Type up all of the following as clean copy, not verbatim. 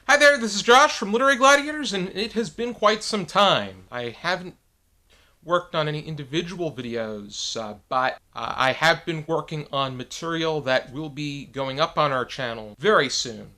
Hi there, this is Josh from Literary Gladiators, and it has been quite some time. I haven't worked on any individual videos, but I have been working on material that will be going up on our channel very soon.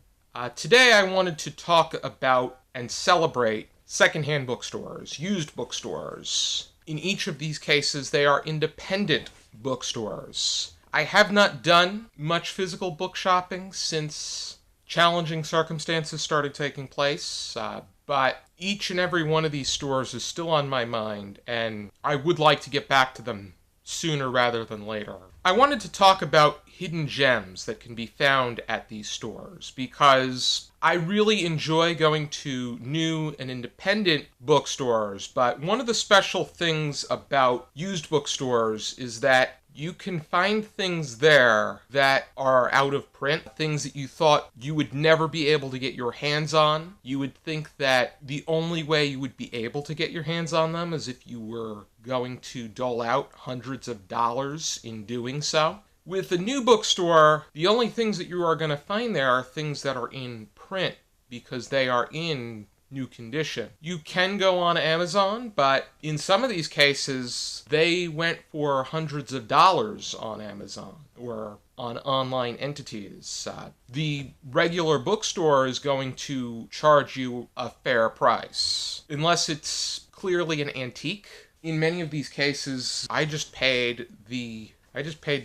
Today I wanted to talk about and celebrate secondhand bookstores, used bookstores. In each of these cases, they are independent bookstores. I have not done much physical book shopping since challenging circumstances started taking place, but each and every one of these stores is still on my mind, and I would like to get back to them sooner rather than later. I wanted to talk about hidden gems that can be found at these stores because I really enjoy going to new and independent bookstores, but one of the special things about used bookstores is that you can find things there that are out of print, things that you thought you would never be able to get your hands on. You would think that the only way you would be able to get your hands on them is if you were going to dole out hundreds of dollars in doing so. With a new bookstore, the only things that you are going to find there are things that are in print because they are in new condition. You can go on Amazon, but in some of these cases, they went for hundreds of dollars on Amazon or on online entities. The regular bookstore is going to charge you a fair price, unless it's clearly an antique. In many of these cases, I just paid the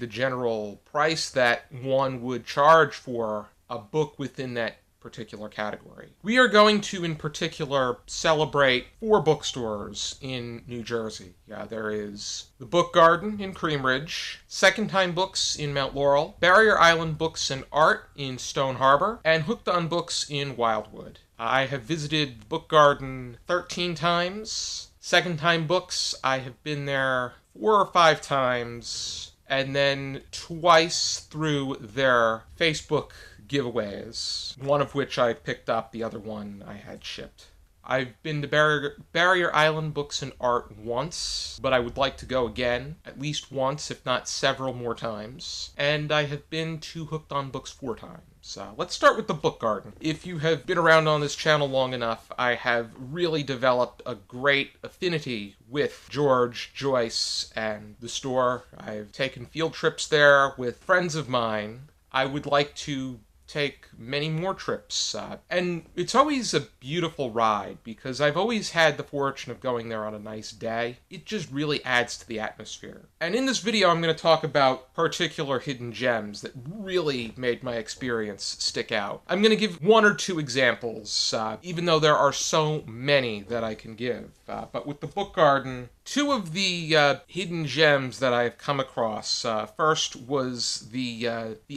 general price that one would charge for a book within that particular category. We are going to, in particular, celebrate 4 bookstores in New Jersey. There is the Book Garden in Cream Ridge, Secondhand Books in Mount Laurel, Barrier Island Books and Art in Stone Harbor, and Hooked on Books in Wildwood. I have visited Book Garden 13 times. Secondhand Books, I have been there 4 or 5 times, and then twice through their Facebook giveaways, one of which I picked up, the other one I had shipped. I've been to Barrier Island Books and Art once, but I would like to go again, at least once, if not several more times. And I have been to Hooked on Books 4 times. Let's start with the Book Garden. If you have been around on this channel long enough, I have really developed a great affinity with George, Joyce, and the store. I've taken field trips there with friends of mine. I would like to take many more trips, and it's always a beautiful ride because I've always had the fortune of going there on a nice day. It just really adds to the atmosphere. And in this video I'm going to talk about particular hidden gems that really made my experience stick out. I'm going to give 1 or 2 examples, even though there are so many that I can give. But with the Book Garden, 2 of the hidden gems that I have come across. First was the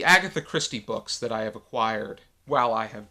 Agatha Christie books that I have acquired while I have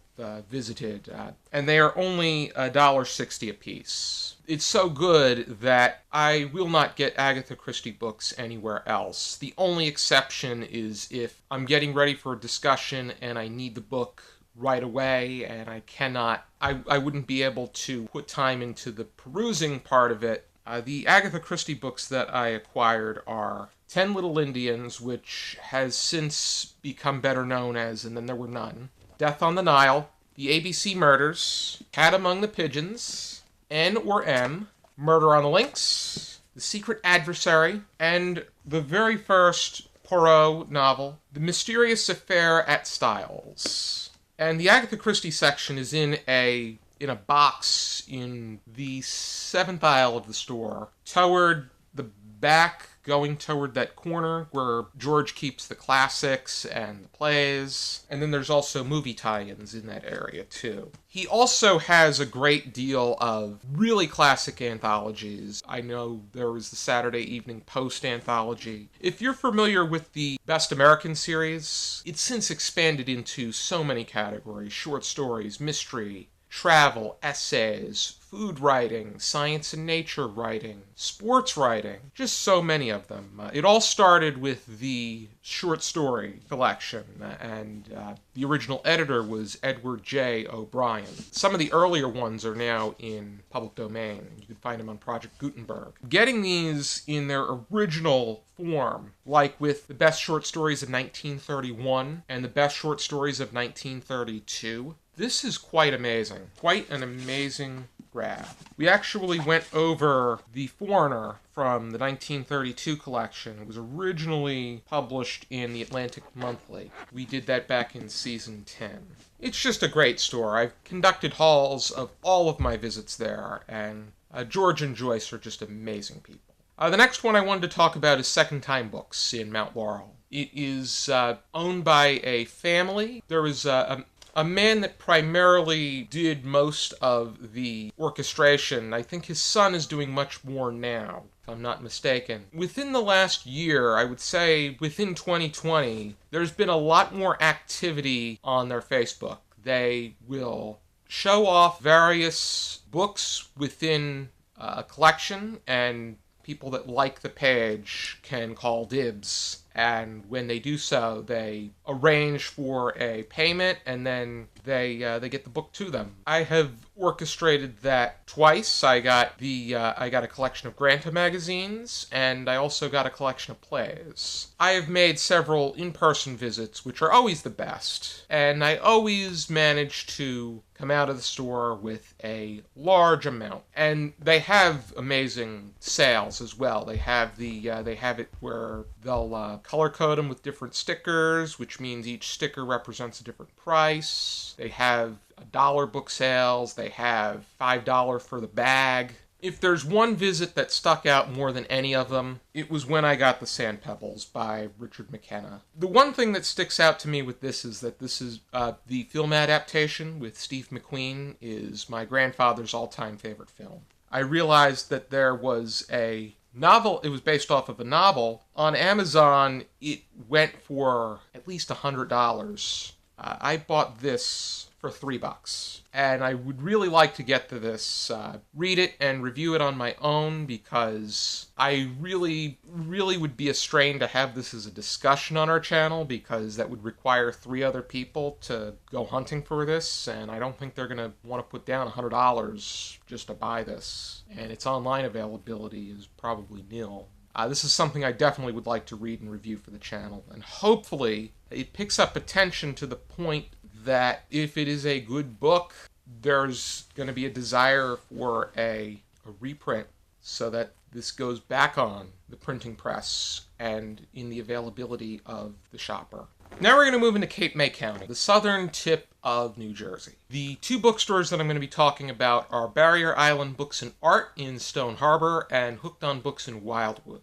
visited, and they are only $1.60 a piece. It's so good that I will not get Agatha Christie books anywhere else. The only exception is if I'm getting ready for a discussion and I need the book right away and I wouldn't be able to put time into the perusing part of it. The Agatha Christie books that I acquired are 10 Little Indians, which has since become better known as And Then There Were None, Death on the Nile, The ABC Murders, Cat Among the Pigeons, N or M, Murder on the Links, The Secret Adversary, and the very first Poirot novel, The Mysterious Affair at Styles. And the Agatha Christie section is in a box in the 7th aisle of the store, toward the back, going toward that corner where George keeps the classics and the plays. And then there's also movie tie-ins in that area too. He also has a great deal of really classic anthologies. I know there was the Saturday Evening Post anthology. If you're familiar with the Best American series, it's since expanded into so many categories: short stories, mystery, travel, essays, food writing, science and nature writing, sports writing, just so many of them. It all started with the short story collection, and the original editor was Edward J. O'Brien. Some of the earlier ones are now in public domain. You can find them on Project Gutenberg. Getting these in their original form, like with the best short stories of 1931 and the best short stories of 1932, This is quite amazing. Quite an amazing grab. We actually went over The Foreigner from the 1932 collection. It was originally published in the Atlantic Monthly. We did that back in season 10. It's just a great store. I've conducted hauls of all of my visits there, and George and Joyce are just amazing people. The next one I wanted to talk about is Secondhand Books in Mount Laurel. It is owned by a family. There was a man that primarily did most of the orchestration. I think his son is doing much more now, if I'm not mistaken. Within the last year, I would say within 2020, there's been a lot more activity on their Facebook. They will show off various books within a collection, and people that like the page can call dibs. And when they do so, they arrange for a payment, and then they get the book to them. I have orchestrated that twice. I got a collection of Granta magazines, and I also got a collection of plays. I have made several in-person visits, which are always the best, and I always manage to come out of the store with a large amount. And they have amazing sales as well. They have it where they'll color code them with different stickers, which means each sticker represents a different price. They have $1 book sales. They have $5 for the bag. If there's one visit that stuck out more than any of them, it was when I got the Sand Pebbles by Richard McKenna. The one thing that sticks out to me with this is that this is the film adaptation with Steve McQueen is my grandfather's all-time favorite film. I realized that there was a novel, it was based off of a novel. On Amazon, it went for at least $100. I bought this for $3, and I would really like to get to this, read it and review it on my own, because I really would be a strain to have this as a discussion on our channel, because that would require 3 other people to go hunting for this, and I don't think they're going to want to put down $100 just to buy this, and its online availability is probably nil. This is something I definitely would like to read and review for the channel, and hopefully it picks up attention to the point that if it is a good book, there's going to be a desire for a reprint so that this goes back on the printing press and in the availability of the shopper. Now we're going to move into Cape May County, the southern tip of New Jersey. The 2 bookstores that I'm going to be talking about are Barrier Island Books and Art in Stone Harbor and Hooked on Books in Wildwood.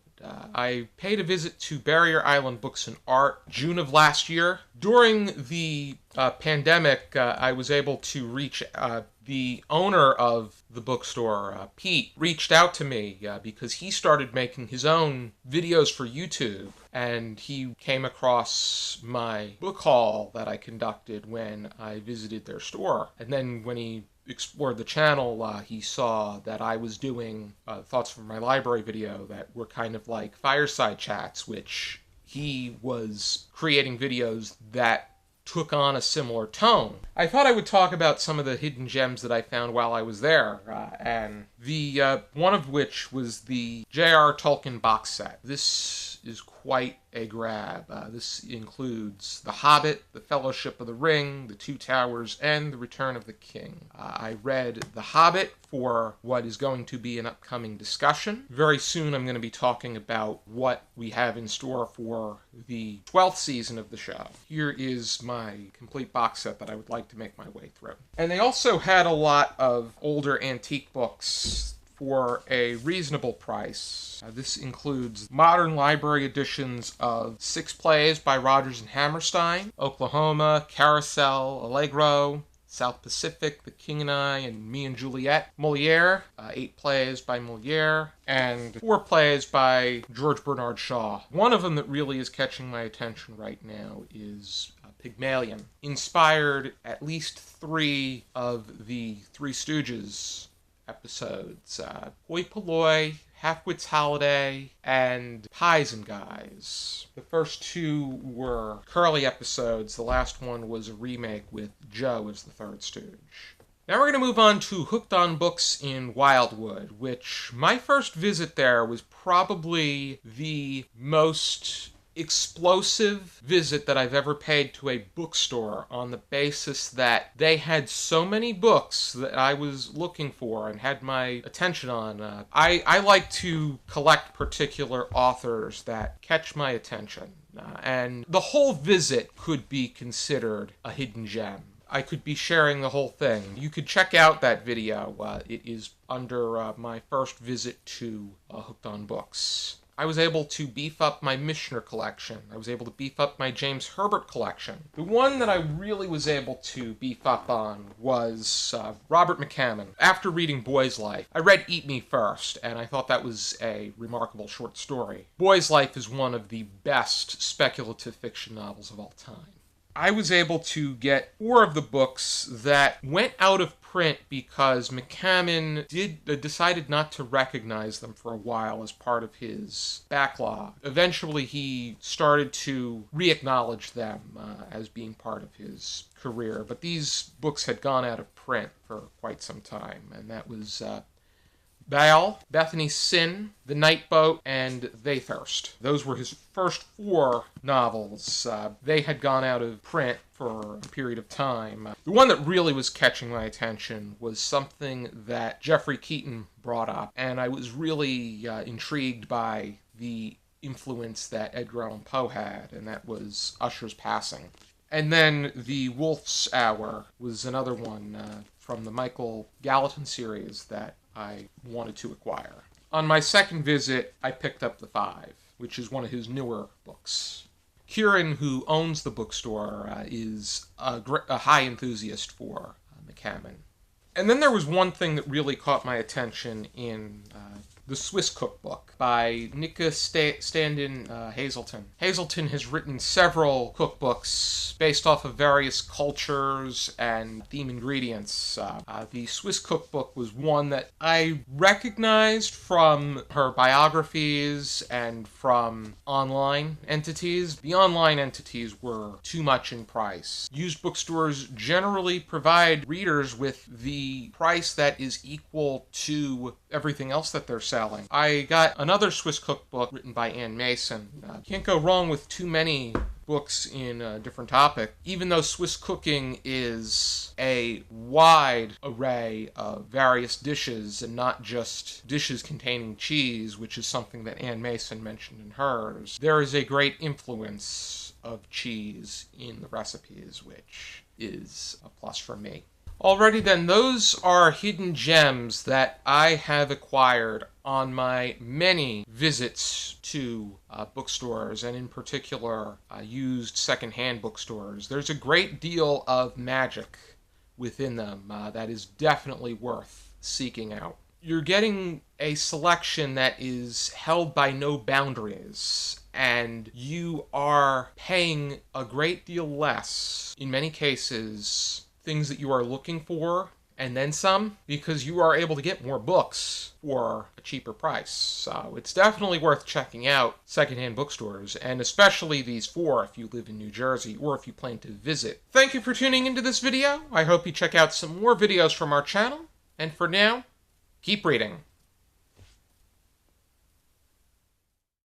I paid a visit to Barrier Island Books and Art June of last year. During the pandemic, I was able to reach the owner of the bookstore, Pete, reached out to me because he started making his own videos for YouTube, and he came across my book haul that I conducted when I visited their store. And then when he explored the channel, he saw that I was doing thoughts from my library video that were kind of like fireside chats, which he was creating videos that took on a similar tone. I thought I would talk about some of the hidden gems that I found while I was there, and the one of which was the J.R. Tolkien box set. This is quite a grab. This includes The Hobbit, The Fellowship of the Ring, The Two Towers, and The Return of the King. I read The Hobbit for what is going to be an upcoming discussion. Very soon I'm going to be talking about what we have in store for the 12th season of the show. Here is my complete box set that I would like to make my way through. And they also had a lot of older antique books for a reasonable price. This includes modern library editions of 6 plays by Rodgers and Hammerstein, Oklahoma, Carousel, Allegro, South Pacific, The King and I, and Me and Juliet, Moliere, 8 plays by Moliere, and 4 plays by George Bernard Shaw. One of them that really is catching my attention right now is Pygmalion, inspired at least 3 of the Three Stooges episodes, Hoi Polloi, Halfwit's Holiday, and Pies and Guys. The first 2 were Curly episodes. The last one was a remake with Joe as the third stooge. Now we're going to move on to Hooked on Books in Wildwood, which my first visit there was probably the most explosive visit that I've ever paid to a bookstore on the basis that they had so many books that I was looking for and had my attention on. I like to collect particular authors that catch my attention, and the whole visit could be considered a hidden gem. I could be sharing the whole thing. You could check out that video. It is under my first visit to Hooked on Books. I was able to beef up my Mishner collection. I was able to beef up my James Herbert collection. The one that I really was able to beef up on was Robert McCammon. After reading Boy's Life, I read Eat Me first, and I thought that was a remarkable short story. Boy's Life is one of the best speculative fiction novels of all time. I was able to get 4 of the books that went out of print because McCammon decided not to recognize them for a while as part of his backlog. Eventually, he started to re-acknowledge them as being part of his career, but these books had gone out of print for quite some time, and that was Baal, Bethany's Sin, The Night Boat, and They Thirst. Those were his first 4 novels. They had gone out of print for a period of time. The one that really was catching my attention was something that Jeffrey Keaton brought up, and I was really intrigued by the influence that Edgar Allan Poe had, and that was Usher's Passing. And then The Wolf's Hour was another one from the Michael Gallatin series that I wanted to acquire. On my second visit, I picked up The Five, which is one of his newer books. Kieran, who owns the bookstore, is a high enthusiast for McCammon. And then there was one thing that really caught my attention in The Swiss Cookbook by Nika Standen Hazelton. Hazelton has written several cookbooks based off of various cultures and theme ingredients. The Swiss Cookbook was one that I recognized from her biographies and from online entities. The online entities were too much in price. Used bookstores generally provide readers with the price that is equal to everything else that they're selling. I got another Swiss cookbook written by Ann Mason. Can't go wrong with too many books in a different topic. Even though Swiss cooking is a wide array of various dishes and not just dishes containing cheese, which is something that Ann Mason mentioned in hers, there is a great influence of cheese in the recipes, which is a plus for me. Alrighty then, those are hidden gems that I have acquired on my many visits to bookstores, and in particular used secondhand bookstores. There's a great deal of magic within them that is definitely worth seeking out. You're getting a selection that is held by no boundaries, and you are paying a great deal less, in many cases, things that you are looking for, and then some, because you are able to get more books for a cheaper price. So it's definitely worth checking out secondhand bookstores, and especially these 4 if you live in New Jersey or if you plan to visit. Thank you for tuning into this video. I hope you check out some more videos from our channel, and for now, keep reading.